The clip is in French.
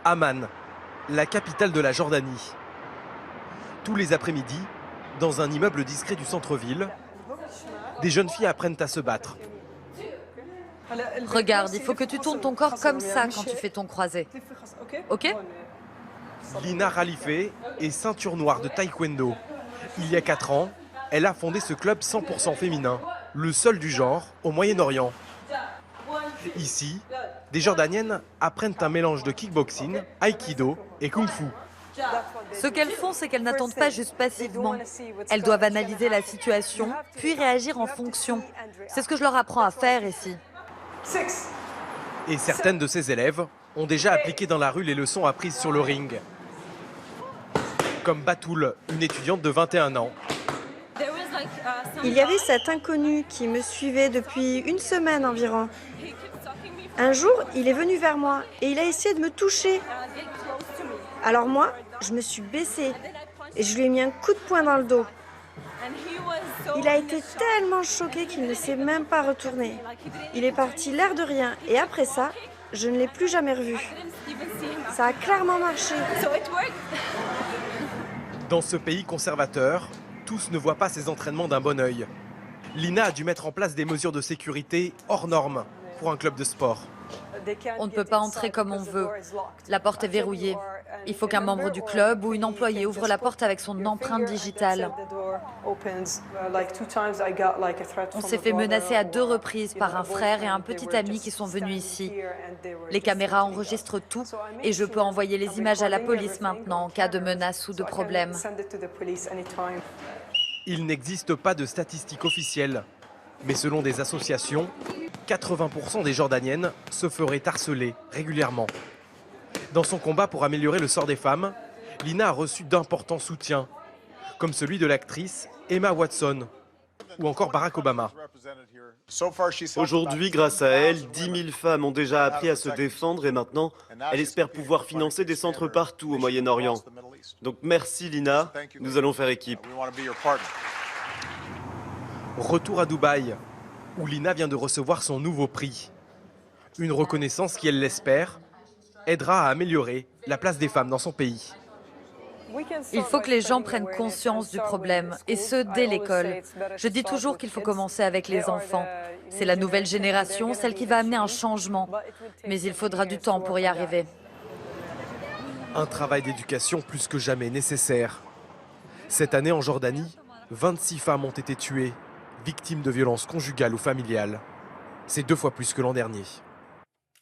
Amman, la capitale de la Jordanie. Tous les après-midi, dans un immeuble discret du centre-ville, des jeunes filles apprennent à se battre. Regarde, il faut que tu tournes ton corps comme ça quand tu fais ton croisé. Ok? Lina Khalife est ceinture noire de taekwondo. Il y a 4 ans, elle a fondé ce club 100% féminin, le seul du genre au Moyen-Orient. Ici, des Jordaniennes apprennent un mélange de kickboxing, aïkido et kung-fu. Ce qu'elles font, c'est qu'elles n'attendent pas juste passivement. Elles doivent analyser la situation, puis réagir en fonction. C'est ce que je leur apprends à faire ici. Et certaines de ces élèves ont déjà appliqué dans la rue les leçons apprises sur le ring. Comme Batoul, une étudiante de 21 ans. Il y avait cet inconnu qui me suivait depuis une semaine environ. Un jour, il est venu vers moi et il a essayé de me toucher. Alors moi, je me suis baissée et je lui ai mis un coup de poing dans le dos. Il a été tellement choqué qu'il ne s'est même pas retourné. Il est parti l'air de rien et après ça, je ne l'ai plus jamais revu. Ça a clairement marché. Dans ce pays conservateur, tous ne voient pas ces entraînements d'un bon œil. Lina a dû mettre en place des mesures de sécurité hors normes pour un club de sport. On ne peut pas entrer comme on veut. La porte est verrouillée. Il faut qu'un membre du club ou une employée ouvre la porte avec son empreinte digitale. On s'est fait menacer à 2 reprises par un frère et un petit ami qui sont venus ici. Les caméras enregistrent tout et je peux envoyer les images à la police maintenant en cas de menace ou de problème. Il n'existe pas de statistiques officielles, mais selon des associations, 80% des Jordaniennes se feraient harceler régulièrement. Dans son combat pour améliorer le sort des femmes, Lina a reçu d'importants soutiens, comme celui de l'actrice Emma Watson ou encore Barack Obama. Aujourd'hui, grâce à elle, 10 000 femmes ont déjà appris à se défendre et maintenant, elle espère pouvoir financer des centres partout au Moyen-Orient. Donc merci Lina, nous allons faire équipe. Retour à Dubaï, où Lina vient de recevoir son nouveau prix. Une reconnaissance qui, elle l'espère, aidera à améliorer la place des femmes dans son pays. Il faut que les gens prennent conscience du problème, et ce, dès l'école. Je dis toujours qu'il faut commencer avec les enfants. C'est la nouvelle génération, celle qui va amener un changement. Mais il faudra du temps pour y arriver. Un travail d'éducation plus que jamais nécessaire. Cette année en Jordanie, 26 femmes ont été tuées, victimes de violences conjugales ou familiales. C'est 2 fois plus que l'an dernier.